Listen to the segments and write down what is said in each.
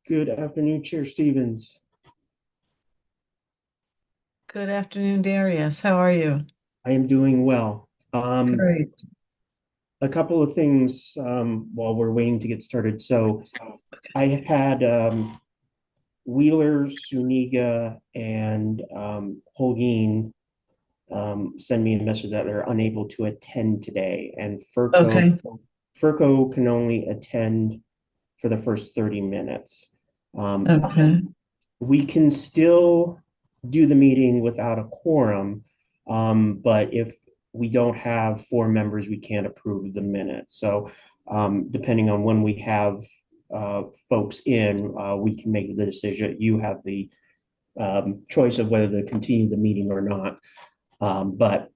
Good afternoon, Chair Stevens. Good afternoon, Darius. How are you? I am doing well. Great. A couple of things while we're waiting to get started. So I had Wheeler, Suniga, and Holguin send me a message that they're unable to attend today, and Okay. Furco can only attend for the first 30 minutes. Um, Okay. we can still do the meeting without a quorum, but if we don't have four members, we can't approve the minutes. So depending on when we have folks in, we can make the decision. You have the choice of whether to continue the meeting or not. But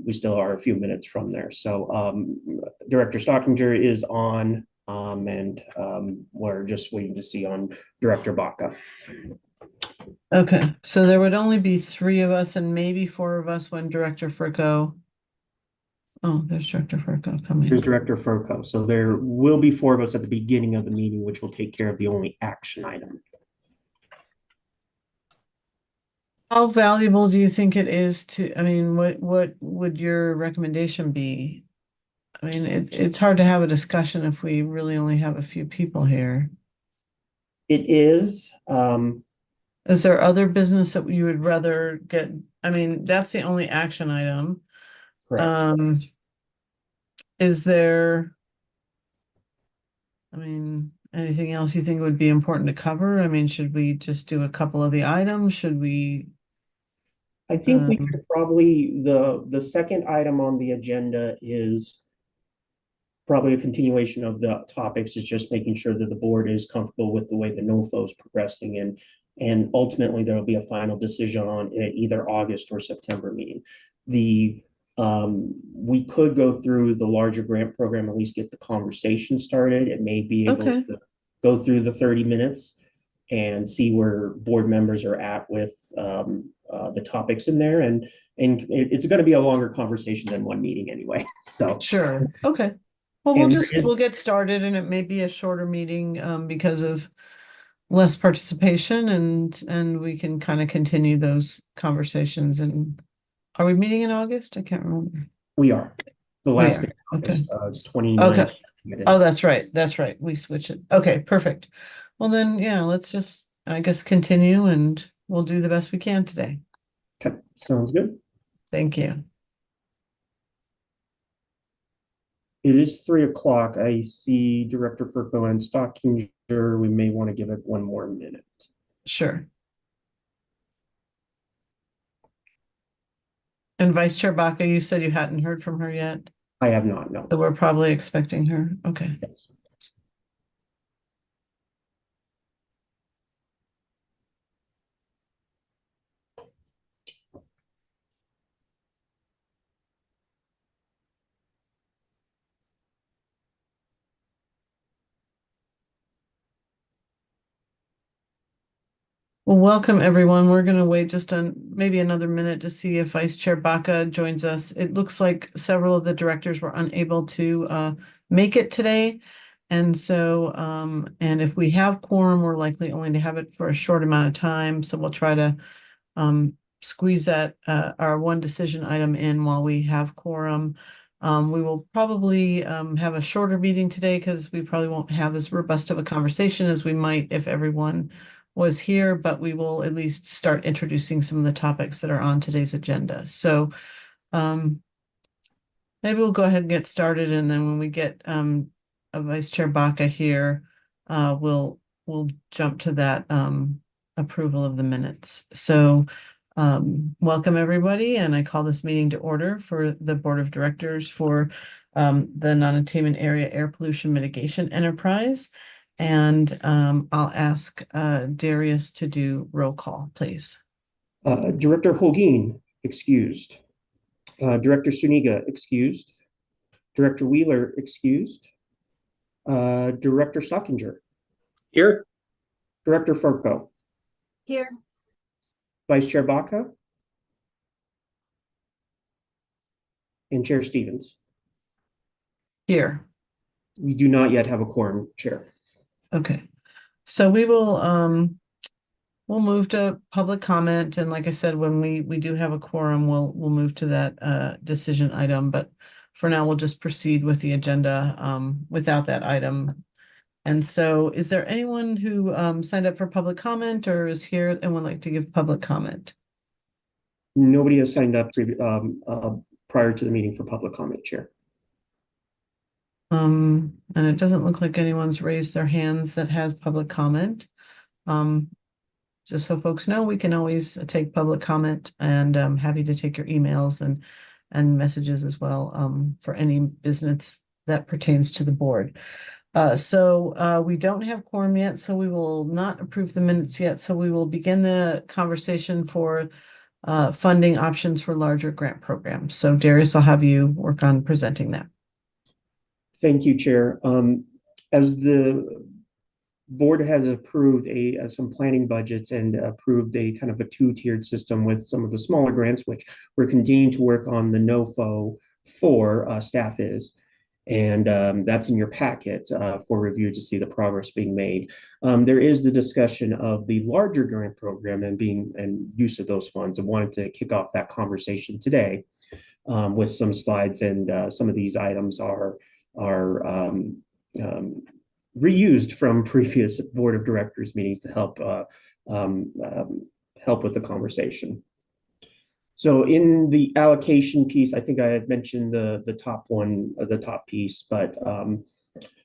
we still are a few minutes from there. So Director Stockinger is on, and we're just waiting to see on Director Baca. Okay. So there would only be three of us and maybe four of us when Director Furco. Oh, there's Director Furco There's coming. Director Furco. So there will be four of us at the beginning of the meeting, which will take care of the only action item. How valuable do you think it is I mean, what would your recommendation be? I mean, it's hard to have a discussion if we really only have a few people here. It is, Is there other business that you would rather get? I mean, that's the only action item. correct. Um, is there, I mean, anything else you think would be important to cover? I mean, should we just do a couple of the items? Should we, I think we um, could probably, the second item on the agenda is probably a continuation of the topics. Is just making sure that the board is comfortable with the way the NOFO is progressing, and ultimately there will be a final decision on either August or September meeting. The we could go through the larger grant program, at least get the conversation started. It may be able okay, to go through the 30 minutes and see where board members are at with the topics in there, and it's going to be a longer conversation than one meeting anyway. So, sure. Okay. Well, and there is we'll get started and it may be a shorter meeting, because of less participation and we can kind of continue those conversations. And are we meeting in August? I can't remember. we are the We last day are. of Okay. August, 29th. Okay. It Oh, is. that's right. That's right. We switch it. Okay, perfect. Well then, yeah, let's just, I guess, continue and we'll do the best we can today. Okay, sounds good. Thank you. It is 3 o'clock. I see Director Furco and Stockinger. We may want to give it one more minute. Sure. And Vice Chair Baca, you said you hadn't heard from her yet, I have not, no. so we're probably expecting her. Okay. Yes. Well, welcome everyone. We're going to wait just maybe another minute to see if Vice Chair Baca joins us. It looks like several of the directors were unable to make it today. And so, and if we have quorum, we're likely only to have it for a short amount of time. So we'll try to squeeze that our one decision item in while we have quorum. We will probably have a shorter meeting today because we probably won't have as robust of a conversation as we might if everyone was here, but we will at least start introducing some of the topics that are on today's agenda. So maybe we'll go ahead and get started, and then when we get a Vice Chair Baca here, we'll jump to that approval of the minutes. So welcome everybody, and I call this meeting to order for the Board of Directors for the Non-Attainment Area Air Pollution Mitigation Enterprise. And I'll ask Darius to do roll call, please. Director Holguin, excused. Director Suniga, excused. Director Wheeler, excused. Director Stockinger. Here. Director Furco. Here. Vice Chair Baca. And Chair Stevens. Here. We do not yet have a quorum, Chair. Okay. So we'll move to public comment, and like I said, when we do have a quorum, we'll move to that decision item. But for now, we'll just proceed with the agenda without that item. And so, is there anyone who signed up for public comment or is here and would like to give public comment? Nobody has signed up prior to the meeting for public comment, Chair. And it doesn't look like anyone's raised their hands that has public comment. Um, just so folks know, we can always take public comment, and I'm happy to take your emails and messages as well for any business that pertains to the board. So we don't have quorum yet, so we will not approve the minutes yet. So we will begin the conversation for funding options for larger grant programs. So Darius, I'll have you work on presenting that. Thank you, Chair. As the board has approved some planning budgets and approved a kind of a two-tiered system with some of the smaller grants, which we're continuing to work on the NOFO for staff is. And that's in your packet for review to see the progress being made. There is the discussion of the larger grant program and use of those funds. I wanted to kick off that conversation today with some slides, and some of these items are reused from previous board of directors meetings to help help with the conversation. So in the allocation piece, I think I had mentioned the top one, the top piece, but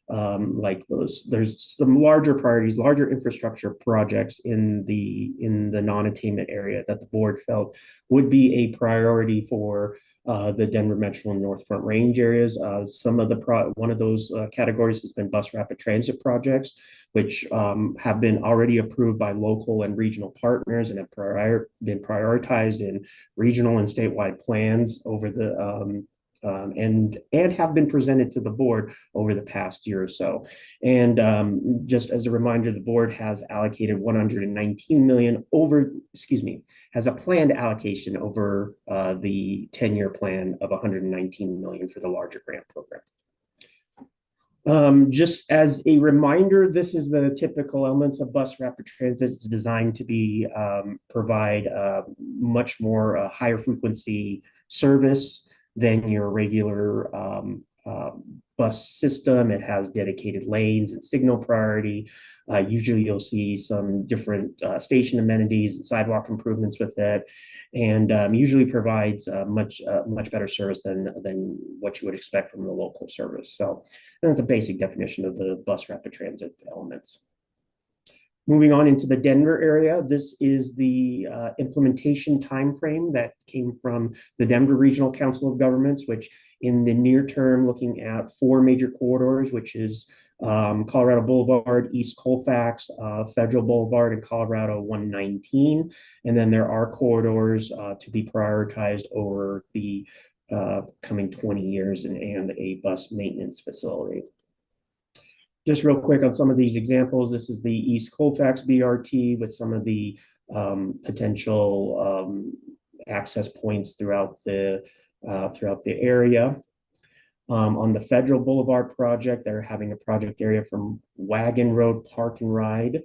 like there's some larger priorities, larger infrastructure projects in the non-attainment area that the board felt would be a priority for the Denver Metro and North Front Range areas. Some of one of those categories has been bus rapid transit projects, which have been already approved by local and regional partners and have been prioritized in regional and statewide plans over the and have been presented to the board over the past year or so. And just as a reminder, the board has allocated 119 million over, excuse me, has a planned allocation over the 10-year plan of 119 million for the larger grant program. Just as a reminder, this is the typical elements of bus rapid transit. It's designed to be provide much more higher frequency service than your regular bus system. It has dedicated lanes and signal priority. Usually you'll see some different station amenities and sidewalk improvements with it, and usually provides much better service than what you would expect from the local service. So that's a basic definition of the bus rapid transit elements. Moving on into the Denver area, this is the implementation timeframe that came from the Denver Regional Council of Governments, which in the near term, looking at 4 major corridors, which is Colorado Boulevard, East Colfax, Federal Boulevard, and Colorado 119. And then there are corridors to be prioritized over the coming 20 years and a bus maintenance facility. Just real quick on some of these examples, this is the East Colfax BRT with some of the potential access points throughout the area. On the Federal Boulevard project, they're having a project area from Wagon Road Park and Ride,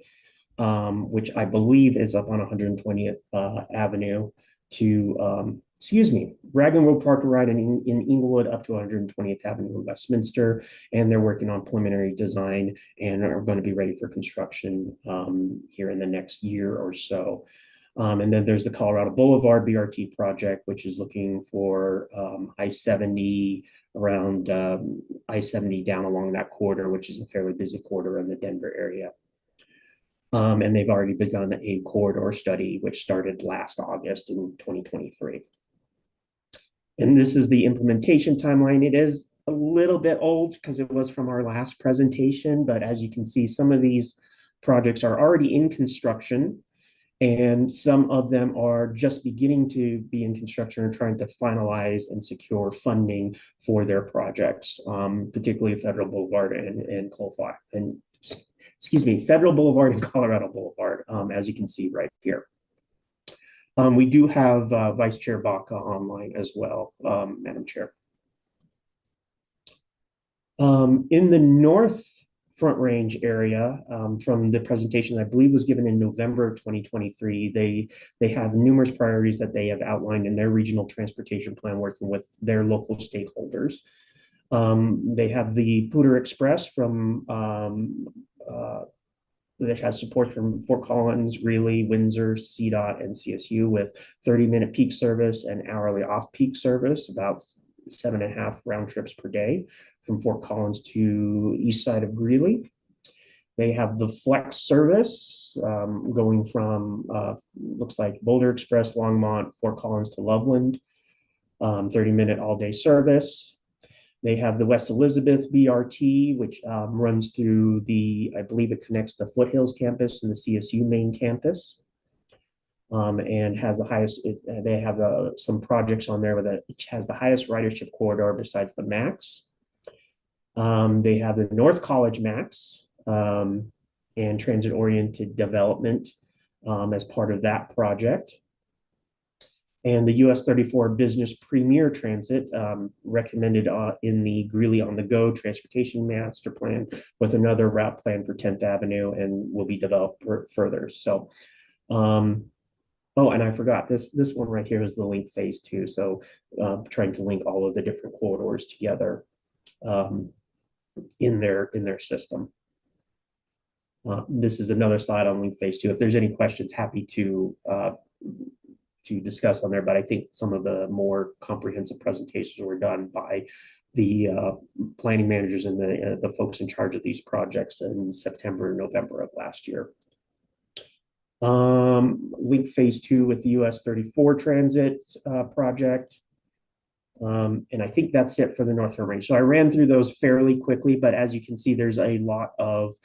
which I believe is up on 120th Avenue to Wagon Road Park and Ride in Inglewood up to 120th Avenue in Westminster, and they're working on preliminary design and are going to be ready for construction here in the next year or so. And then there's the Colorado Boulevard BRT project, which is looking for I-70 around I-70 down along that corridor, which is a fairly busy corridor in the Denver area. And they've already begun a corridor study, which started last August in 2023. And this is the implementation timeline. It is a little bit old because it was from our last presentation, but as you can see, some of these projects are already in construction, and some of them are just beginning to be in construction and trying to finalize and secure funding for their projects, particularly Federal Boulevard and Colfax, and Federal Boulevard and Colorado Boulevard, as you can see right here. We do have Vice Chair Baca online as well, Madam Chair. In the North Front Range area, from the presentation I believe was given in November of 2023. They have numerous priorities that they have outlined in their regional transportation plan, working with their local stakeholders. They have the Pooter Express from that has support from Fort Collins, Greeley, Windsor, CDOT, and CSU with 30-minute peak service and hourly off-peak service, about 7.5 round trips per day from Fort Collins to east side of Greeley. They have the flex service going from, looks like Boulder Express, Longmont, Fort Collins to Loveland, 30-minute all-day service. They have the West Elizabeth BRT, which runs through I believe it connects the Foothills campus and the CSU main campus. And has the highest, they have some projects on there that has the highest ridership corridor besides the MAX. They have the North College MAX and transit-oriented development as part of that project. And the US 34 Business Premier Transit recommended in the Greeley on the Go Transportation Master Plan with another route plan for 10th Avenue and will be developed further. So, oh, and I forgot this one right here is the link phase 2. So trying to link all of the different corridors together in their system. This is another slide on link phase 2. If there's any questions, happy to discuss on there, but I think some of the more comprehensive presentations were done by the planning managers and the folks in charge of these projects in September and November of last year. Link phase 2 with the US 34 transit project. And I think that's it for the Northern Range. So I ran through those fairly quickly, but as you can see, there's a lot of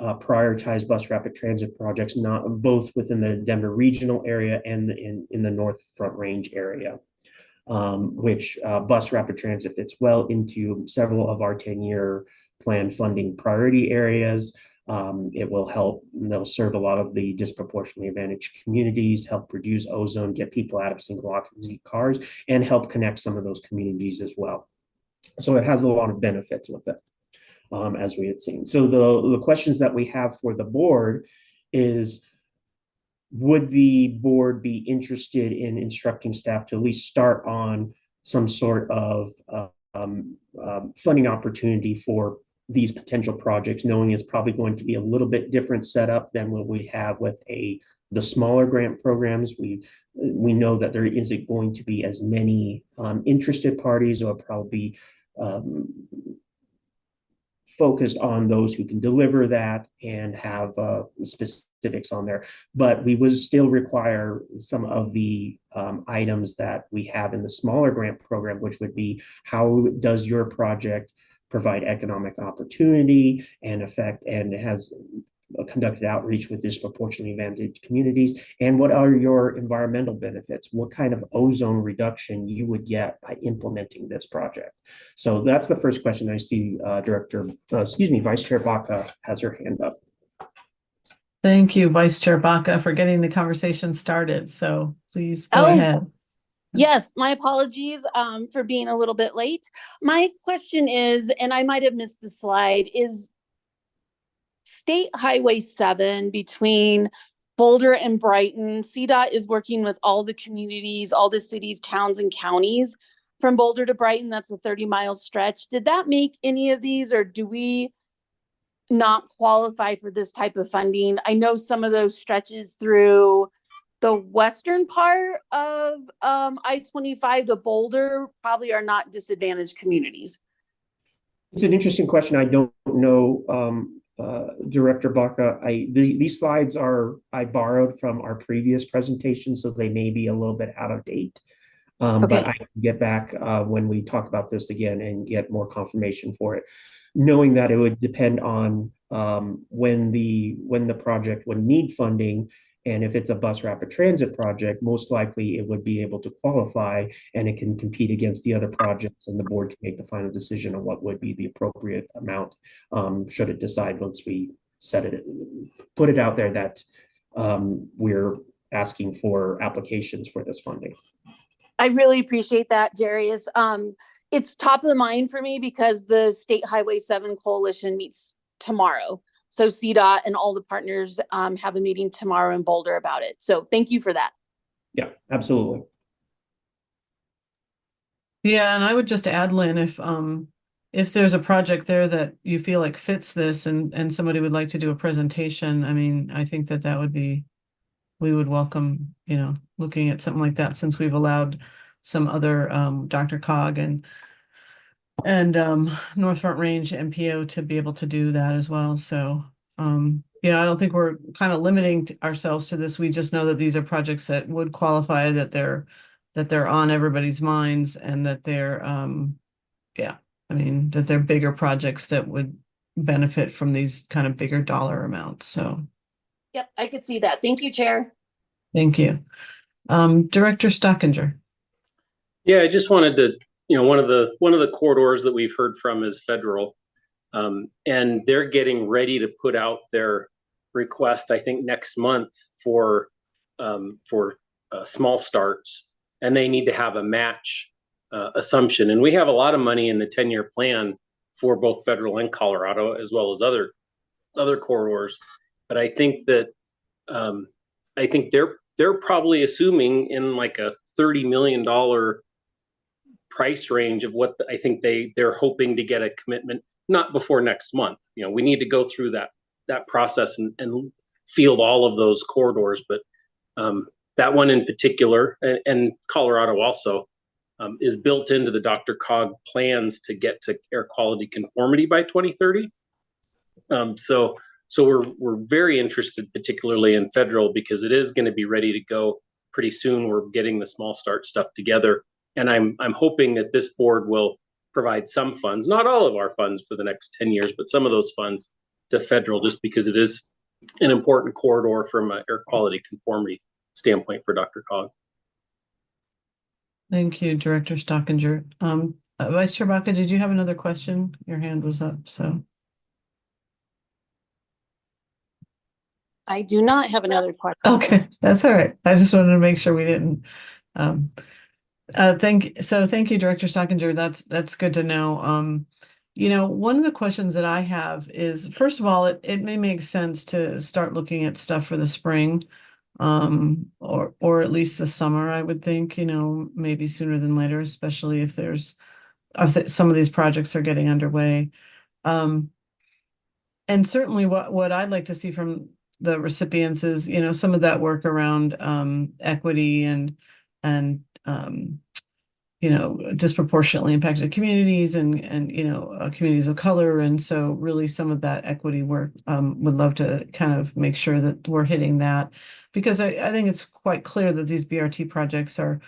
prioritized bus rapid transit projects, not both within the Denver regional area and in the North Front Range area, which bus rapid transit fits well into several of our 10-year plan funding priority areas. It will help, they'll serve a lot of the disproportionately advantaged communities, help reduce ozone, get people out of single occupancy cars, and help connect some of those communities as well. So it has a lot of benefits with it. As we had seen. So the questions that we have for the board is, would the board be interested in instructing staff to at least start on some sort of funding opportunity for these potential projects, knowing it's probably going to be a little bit different setup than what we have with the smaller grant programs. We know that there isn't going to be as many interested parties, or probably focused on those who can deliver that and have specifics on there. But we would still require some of the items that we have in the smaller grant program, which would be, how does your project provide economic opportunity and effect, and has conducted outreach with disproportionately advantaged communities, and what are your environmental benefits? What kind of ozone reduction you would get by implementing this project? So that's the first question. I see Vice Chair Baca has her hand up. Thank you, Vice Chair Baca, for getting the conversation started. So please go ahead. Yes, my apologies for being a little bit late. My question is, and I might have missed the slide, is State Highway 7 between Boulder and Brighton, CDOT is working with all the communities, all the cities, towns, and counties from Boulder to Brighton. That's a 30-mile stretch. Did that make any of these, or do we not qualify for this type of funding? I know some of those stretches through the western part of I-25 to Boulder probably are not disadvantaged communities. It's an interesting question. I don't know, Director Baca. These slides I borrowed from our previous presentation, so they may be a little bit out of date. Okay. But I can get back when we talk about this again and get more confirmation for it, knowing that it would depend on when the project would need funding. And if it's a bus rapid transit project, most likely it would be able to qualify, and it can compete against the other projects, and the board can make the final decision on what would be the appropriate amount, should it decide, once we put it out there that we're asking for applications for this funding. I really appreciate that, Darius. It's top of the mind for me because the State Highway 7 Coalition meets tomorrow. So CDOT and all the partners have a meeting tomorrow in Boulder about it. So thank you for that. Yeah, absolutely. Yeah, and I would just add, Lynn, if there's a project there that you feel like fits this and somebody would like to do a presentation, I mean, I think that would be, we would welcome, looking at something like that, since we've allowed some other Dr. Cog and North Front Range MPO to be able to do that as well. So I don't think we're kind of limiting ourselves to this. We just know that these are projects that would qualify, that they're on everybody's minds, and that they're that they're bigger projects that would benefit from these kind of bigger dollar amounts. So yep, I could see that. Thank you, Chair. thank you. Director Stockinger. Yeah, I just wanted to, one of the corridors that we've heard from is federal, and they're getting ready to put out their request, I think, next month for small starts, and they need to have a match assumption. And we have a lot of money in the 10-year plan for both federal and Colorado, as well as other corridors. But I think that they're probably assuming in like a $30 million price range of what I think they're hoping to get a commitment, not before next month. We need to go through that process and field all of those corridors. But that one in particular, and Colorado also, is built into the Dr. Cog plans to get to air quality conformity by 2030. So we're very interested, particularly in federal, because it is going to be ready to go pretty soon. We're getting the small start stuff together, and I'm hoping that this board will provide some funds, not all of our funds for the next 10 years, but some of those funds to federal, just because it is an important corridor from an air quality conformity standpoint for Dr. Cog. Thank you, Director Stockinger. Vice Chair Baca, did you have another question? Your hand was up, so. I do not have another question. Okay, that's all right. I just wanted to make sure we didn't. Thank you, Director Stockinger. That's good to know. One of the questions that I have is, first of all, it may make sense to start looking at stuff for the spring, or at least the summer, I would think, maybe sooner than later, especially if some of these projects are getting underway. And certainly what I'd like to see from the recipients is, some of that work around equity and disproportionately impacted communities and communities of color. And so really some of that equity work, would love to kind of make sure that we're hitting that, because I think it's quite clear that these BRT projects are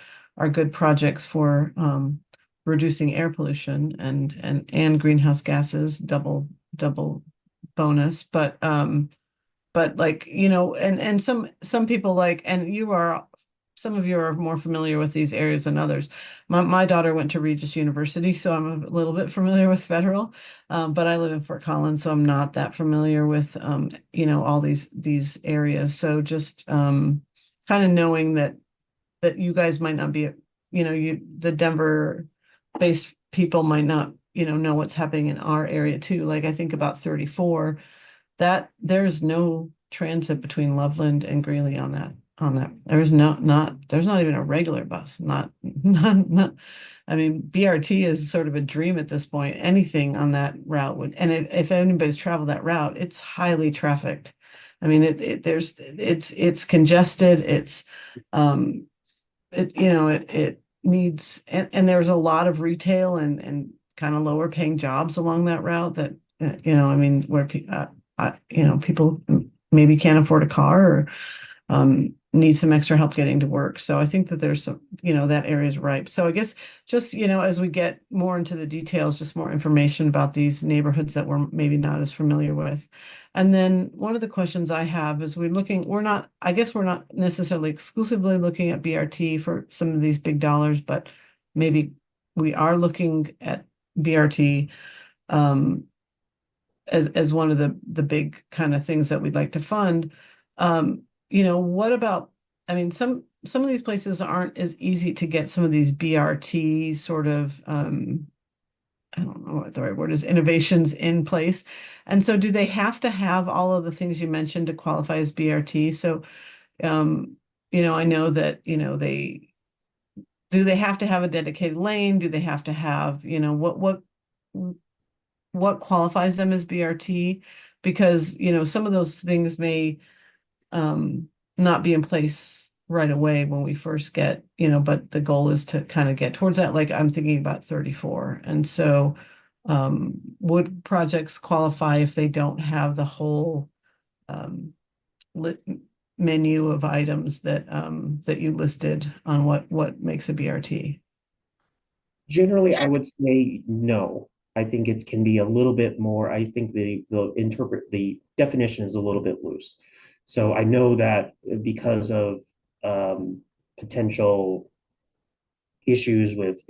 good projects for reducing air pollution and greenhouse gases, double bonus. But like, and some people like, and some of you are more familiar with these areas than others. My daughter went to Regis University, so I'm a little bit familiar with federal, but I live in Fort Collins, so I'm not that familiar with, all these areas. So just kind of knowing that you guys might not be, the Denver-based people might not, know what's happening in our area too. Like I think about 34, that there's no transit between Loveland and Greeley on that. There's not even a regular bus. Not. I mean, BRT is sort of a dream at this point. Anything on that route would, and if anybody's traveled that route, it's highly trafficked. I mean, it's congested. It needs, and there's a lot of retail and kind of lower paying jobs along that route that, I mean, where people maybe can't afford a car or need some extra help getting to work. So I think that there's some, that area is ripe. So I guess just, as we get more into the details, just more information about these neighborhoods that we're maybe not as familiar with. And then one of the questions I have is we're not necessarily exclusively looking at BRT for some of these big dollars, but maybe we are looking at BRT as one of the big kind of things that we'd like to fund. What about, I mean, some of these places aren't as easy to get some of these BRT sort of I don't know what the right word is, innovations in place. And so do they have to have all of the things you mentioned to qualify as BRT? So, um, I know that, do they have to have a dedicated lane? Do they have to have, what qualifies them as BRT? Because, some of those things may not be in place right away when we first get, but the goal is to kind of get towards that. Like I'm thinking about 34. And so would projects qualify if they don't have the whole lit menu of items that that you listed on what makes a BRT? Generally, I would say no. I think it can be a little bit more. I think the definition is a little bit loose. So I know that because of potential issues with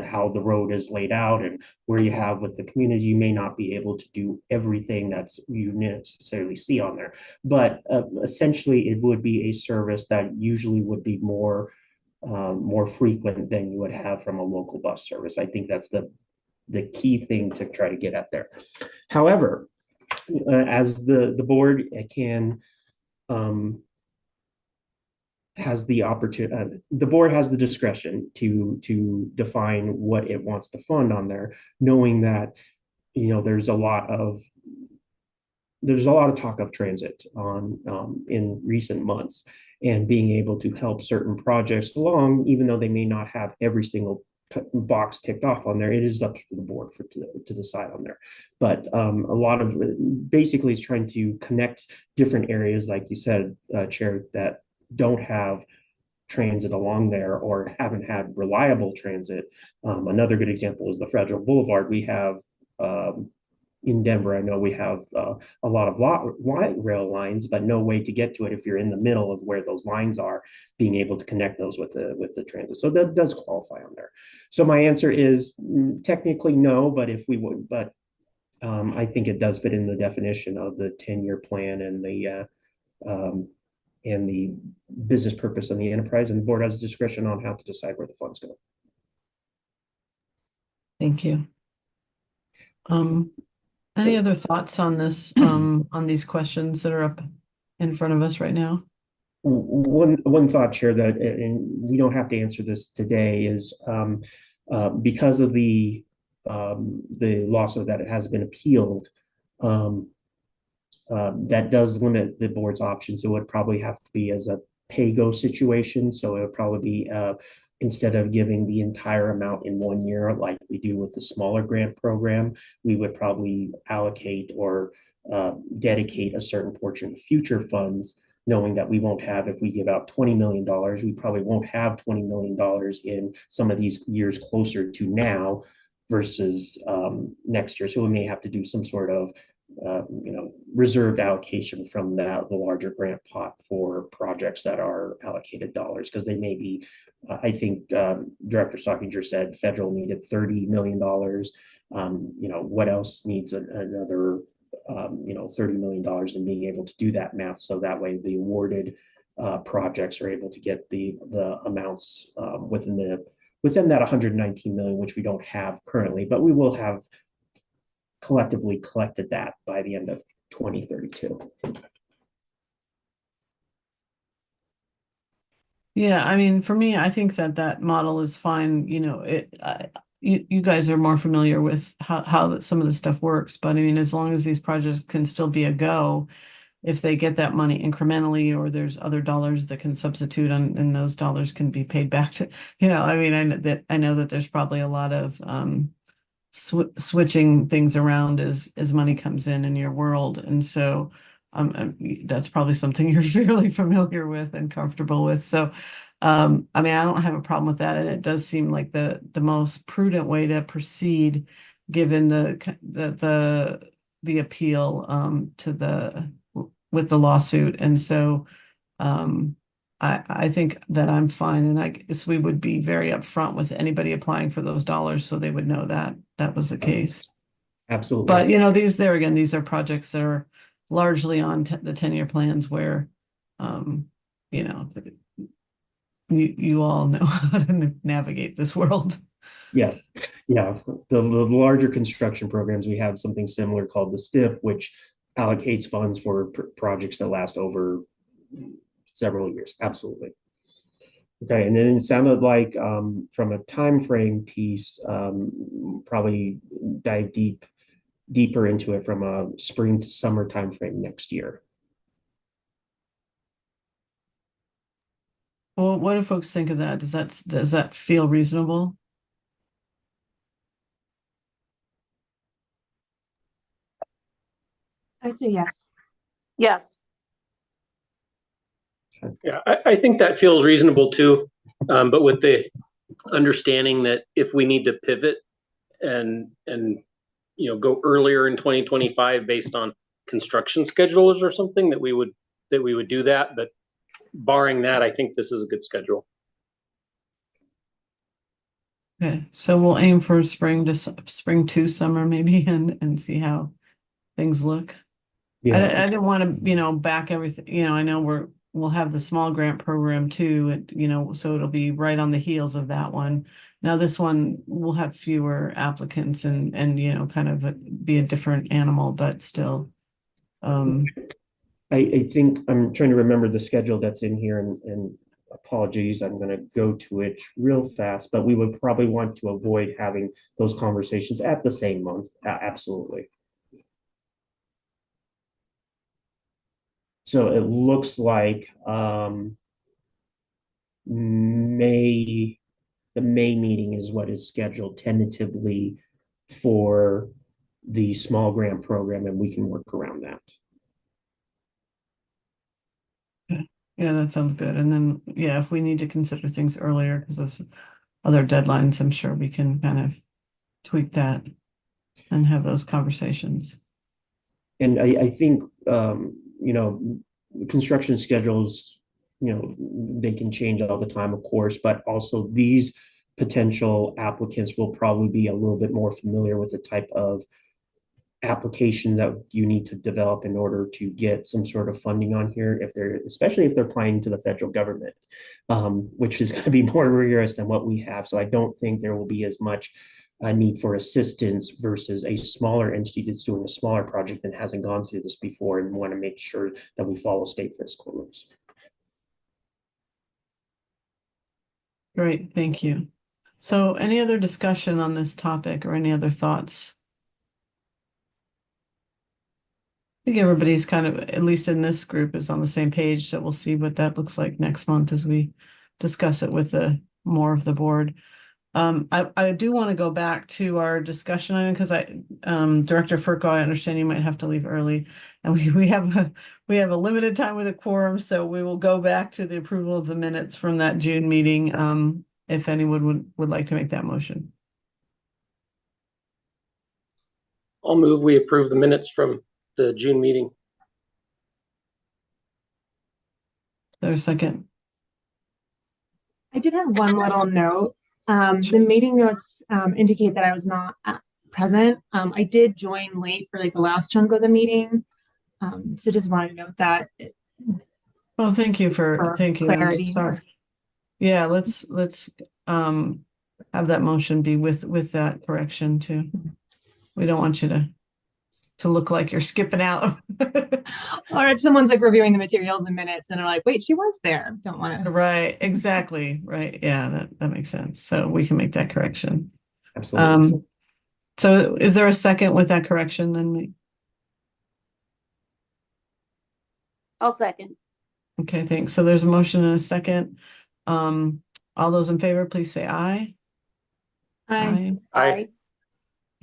how the road is laid out and where you have with the community, you may not be able to do everything that's you necessarily see on there. But essentially, it would be a service that usually would be more frequent than you would have from a local bus service. I think that's the key thing to try to get at there. However, as the board can has the opportunity, the board has the discretion to define what it wants to fund on there, knowing that there's a lot of talk of transit on in recent months, and being able to help certain projects along, even though they may not have every single box ticked off on there. It is up to the board to decide on there. But a lot of basically is trying to connect different areas, like you said, Chair, that don't have transit along there or haven't had reliable transit. Another good example is the Fragile Boulevard. We have in Denver, I know we have a lot of light rail lines, but no way to get to it if you're in the middle of where those lines are, being able to connect those with the transit. So that does qualify on there. So my answer is technically no, but if we would, but I think it does fit in the definition of the 10-year plan and the business purpose and the enterprise, and the board has discretion on how to decide where the funds go. Thank you. Any other thoughts on this, on these questions that are up in front of us right now? One thought, Chair, that, and we don't have to answer this today, is because of the lawsuit that it has been appealed, that does limit the board's options. It would probably have to be as a pay-go situation. So it would probably be instead of giving the entire amount in 1 year, like we do with the smaller grant program, we would probably allocate or dedicate a certain portion of future funds, knowing that we won't have, if we give out $20 million, we probably won't have $20 million in some of these years closer to now versus next year. So we may have to do some sort of reserved allocation from the larger grant pot for projects that are allocated dollars, because they may be, I think Director Stockinger said federal needed $30 million. What else needs another $30 million, and being able to do that math so that way the awarded projects are able to get the amounts within that 119 million, which we don't have currently, but we will have collectively collected that by the end of 2032. Yeah, I mean, for me, I think that model is fine. You guys are more familiar with how some of this stuff works, but I mean, as long as these projects can still be a go, if they get that money incrementally, or there's other dollars that can substitute on, and those dollars can be paid back to, I mean, I know that there's probably a lot of switching things around as money comes in your world, and so that's probably something you're fairly familiar with and comfortable with. So I mean, I don't have a problem with that, and it does seem like the most prudent way to proceed, given the appeal with the lawsuit. And so I think that I'm fine, and I guess we would be very upfront with anybody applying for those dollars, so they would know that that was the case. Absolutely. But these are projects that are largely on the 10-year plans where you all know how to navigate this world. Yes, yeah. The larger construction programs, we have something similar called the STIP, which allocates funds for projects that last over several years. Absolutely. Okay, and then it sounded like from a time frame piece, probably dive deeper into it from a spring to summer time frame next year. Well, what do folks think of that? Does that feel reasonable? I'd say yes. Yes. Yeah, I think that feels reasonable too. But with the understanding that if we need to pivot and go earlier in 2025 based on construction schedules or something, that we would do that. But barring that, I think this is a good schedule. Okay, so we'll aim for spring to summer maybe and see how things look. Yeah, I didn't want to, back everything, I know we'll have the small grant program too, so it'll be right on the heels of that one. Now this one will have fewer applicants and kind of be a different animal, but still. I think I'm trying to remember the schedule that's in here and apologies, I'm going to go to it real fast, but we would probably want to avoid having those conversations at the same month. Absolutely. So it looks like May, the May meeting is what is scheduled tentatively for the small grant program, and we can work around that. Yeah, that sounds good. And then, yeah, if we need to consider things earlier because of other deadlines, I'm sure we can kind of tweak that and have those conversations. And I think, construction schedules, they can change all the time, of course, but also these potential applicants will probably be a little bit more familiar with the type of application that you need to develop in order to get some sort of funding on here, especially if they're applying to the federal government, which is going to be more rigorous than what we have. So I don't think there will be as much need for assistance versus a smaller entity that's doing a smaller project and hasn't gone through this before and want to make sure that we follow state fiscal rules. Great, thank you. So any other discussion on this topic or any other thoughts? I think everybody's kind of, at least in this group, is on the same page, so we'll see what that looks like next month as we discuss it with more of the board. I do want to go back to our discussion item because Director Furco, I understand you might have to leave early, and we have a limited time with a quorum, so we will go back to the approval of the minutes from that June meeting. If anyone would like to make that motion. I'll move we approve the minutes from the June meeting. Is there a second? I did have one little note. The meeting notes indicate that I was not present. I did join late for like the last chunk of the meeting. So just wanted to note that. Well, thank you for clarity. Sorry. Yeah, let's have that motion be with that correction too. We don't want you to look like you're skipping out. Or if someone's like reviewing the materials in minutes and they're like, wait, she was there. Don't want to. Right, exactly. Right. Yeah, that makes sense. So we can make that correction. Absolutely. So is there a second with that correction then? I'll second. Okay, thanks. So there's a motion and a second. All those in favor, please say aye. Aye. Aye.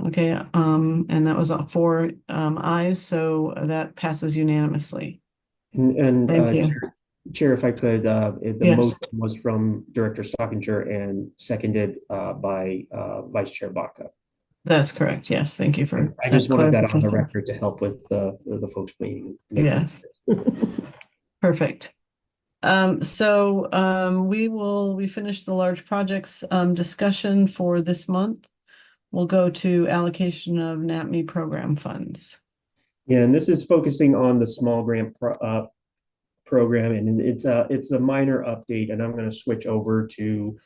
Okay, and that was 4 ayes, so that passes unanimously. And Thank you. Chair, if I could, the Yes. motion was from Director Stockinger and seconded by Vice Chair Baca. That's correct. Yes, thank you for. I just wanted that on the clarification. record to help with the folks meeting. Yes. Perfect. So we finished the large projects discussion for this month. We'll go to allocation of NAAPME program funds. Yeah, and this is focusing on the small grant program, and it's a minor update, and I'm going to switch over to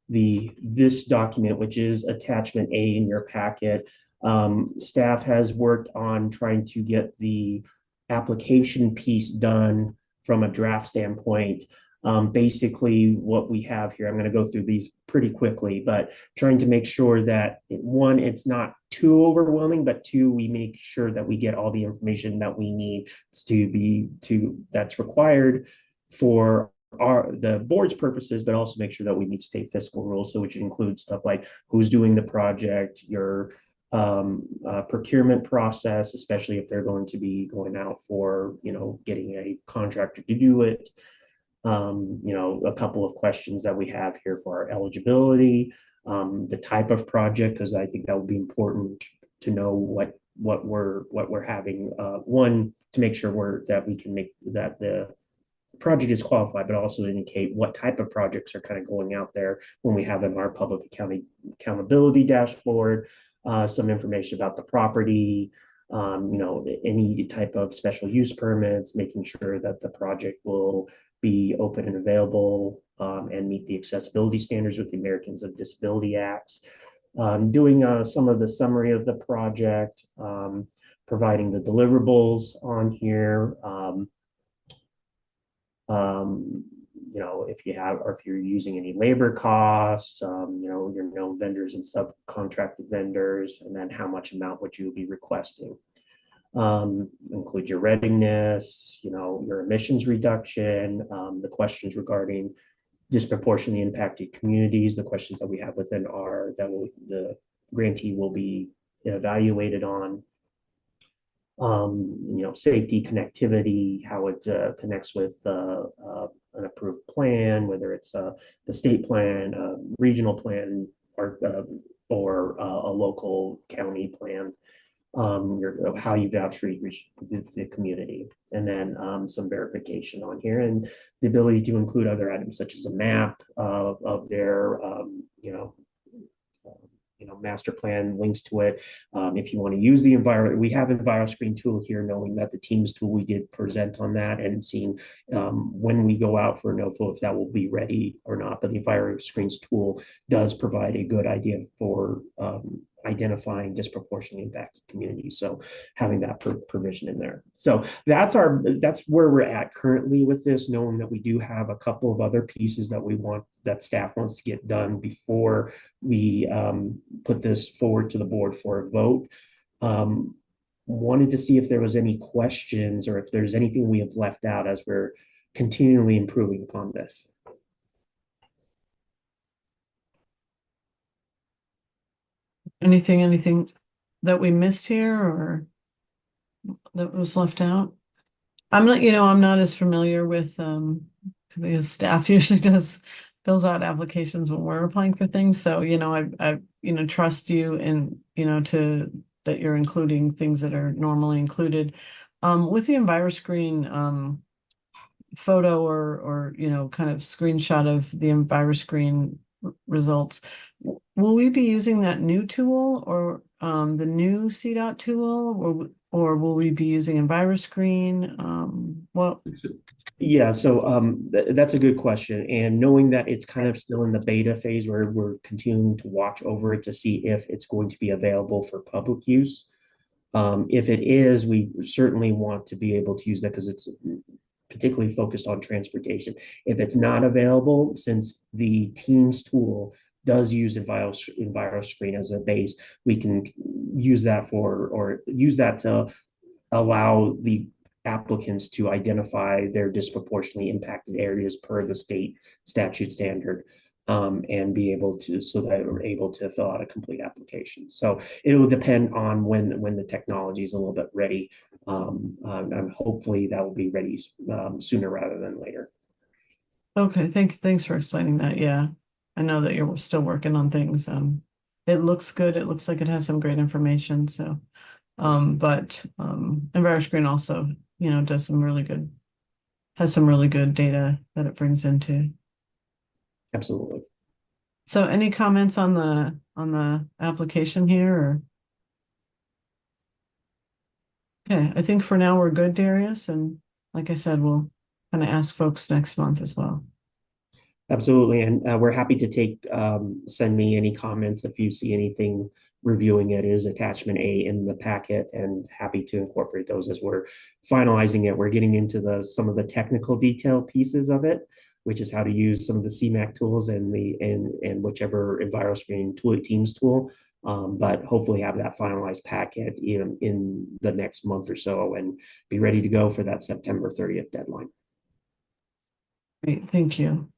this document, which is attachment A in your packet. Staff has worked on trying to get the application piece done from a draft standpoint. Basically, what we have here, I'm going to go through these pretty quickly, but trying to make sure that one, it's not too overwhelming, but two, we make sure that we get all the information that we need that's required for the board's purposes, but also make sure that we meet state fiscal rules. So which includes stuff like who's doing the project, your procurement process, especially if they're going to be going out for, getting a contractor to do it. A couple of questions that we have here for our eligibility, the type of project, because I think that would be important to know what we're having. One, to make sure that we can make that the project is qualified, but also indicate what type of projects are kind of going out there when we have in our public accountability dashboard, some information about the property, any type of special use permits, making sure that the project will be open and available and meet the accessibility standards with the Americans with Disability Acts. Doing some of the summary of the project, providing the deliverables on here. If you have, or if you're using any labor costs, your known vendors and subcontracted vendors, and then how much amount would you be requesting. Include your readiness, your emissions reduction, the questions regarding disproportionately impacted communities, the questions that we have within the grantee will be evaluated on. Safety, connectivity, how it connects with an approved plan, whether it's the state plan, regional plan, or a local county plan, how you vouch for the community, and then some verification on here, and the ability to include other items such as a map of their, master plan, links to it. If you want to use the environment, we have EnviroScreen tool here, knowing that the Teams tool, we did present on that and seeing when we go out for NOFO, if that will be ready or not. But the EnviroScreens tool does provide a good idea for identifying disproportionately impacted communities. So having that provision in there. So that's where we're at currently with this, knowing that we do have a couple of other pieces that staff wants to get done before we put this forward to the board for a vote. Wanted to see if there was any questions or if there's anything we have left out as we're continually improving upon this. Anything that we missed here or that was left out? I'm not as familiar with because staff usually fills out applications when we're applying for things. So, I trust you in, that you're including things that are normally included. With the EnviroScreen photo or kind of screenshot of the EnviroScreen results, will we be using that new tool or the new CDOT tool, or will we be using EnviroScreen? Yeah, so that's a good question. And knowing that it's kind of still in the beta phase where we're continuing to watch over it to see if it's going to be available for public use. If it is, we certainly want to be able to use that because it's particularly focused on transportation. If it's not available, since the Teams tool does use EnviroScreen as a base, we can use that to allow the applicants to identify their disproportionately impacted areas per the state statute standard, and be able to, so that we're able to fill out a complete application. So it will depend on when the technology is a little bit ready. And hopefully that will be ready sooner rather than later. Okay, thanks for explaining that. Yeah, I know that you're still working on things. It looks good. It looks like it has some great information. So, but EnviroScreen also, has some really good data that it brings into. Absolutely. So, any comments on the application here? Or okay, I think for now we're good, Darius, and like I said, we'll kind of ask folks next month as well. Absolutely. And we're happy to take, send me any comments if you see anything reviewing it. Is attachment A in the packet, and happy to incorporate those as we're finalizing it. We're getting into some of the technical detail pieces of it, which is how to use some of the CMAC tools and and whichever EnviroScreen tool, Teams tool. But hopefully have that finalized packet in the next month or so and be ready to go for that September 30th deadline. Great, thank you.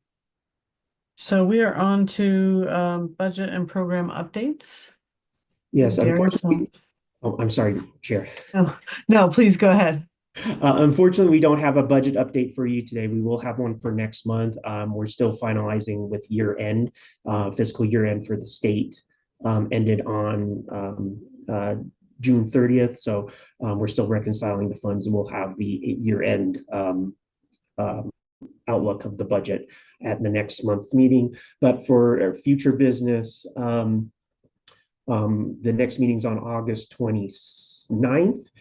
So we are on to budget and program updates. Yes, Darius, unfortunately. Oh, I'm sorry, Chair. no, please go ahead. Unfortunately, we don't have a budget update for you today. We will have one for next month. We're still finalizing with year end, fiscal year end for the state ended on June 30th. So we're still reconciling the funds, and we'll have the year end outlook of the budget at the next month's meeting. But for future business, the next meeting's on August 29th.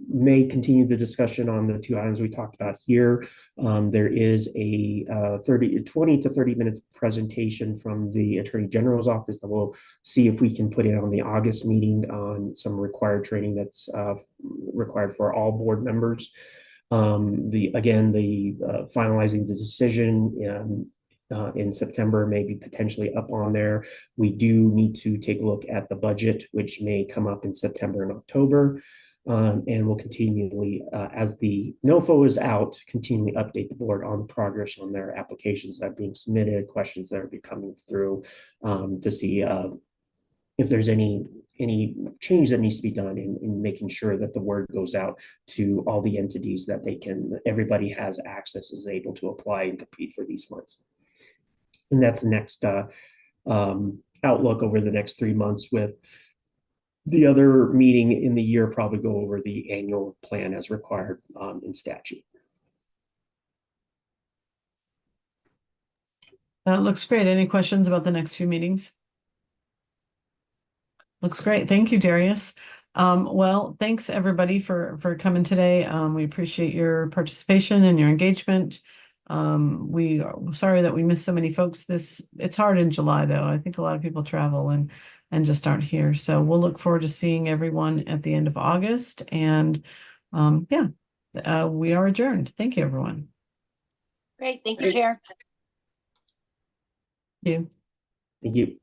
May continue the discussion on the two items we talked about here. There is a 20 to 30 minutes presentation from the Attorney General's office that we'll see if we can put it on the August meeting on some required training that's required for all board members. Finalizing the decision in September may be potentially up on there. We do need to take a look at the budget, which may come up in September and October. And we'll continually, as the NOFO is out, continually update the board on progress on their applications that are being submitted, questions that are coming through, to see if there's any change that needs to be done in making sure that the word goes out to all the entities that everybody has access, is able to apply and compete for these funds. And that's the next outlook over the next 3 months, with the other meeting in the year probably go over the annual plan as required in statute. That looks great. Any questions about the next few meetings? Looks great. Thank you, Darius. Well, thanks everybody for coming today. We appreciate your participation and your engagement. We are sorry that we missed so many folks. It's hard in July though. I think a lot of people travel and just aren't here. So we'll look forward to seeing everyone at the end of August. And we are adjourned. Thank you, everyone. Great. Thank you, Chair. Thank you. Thank you.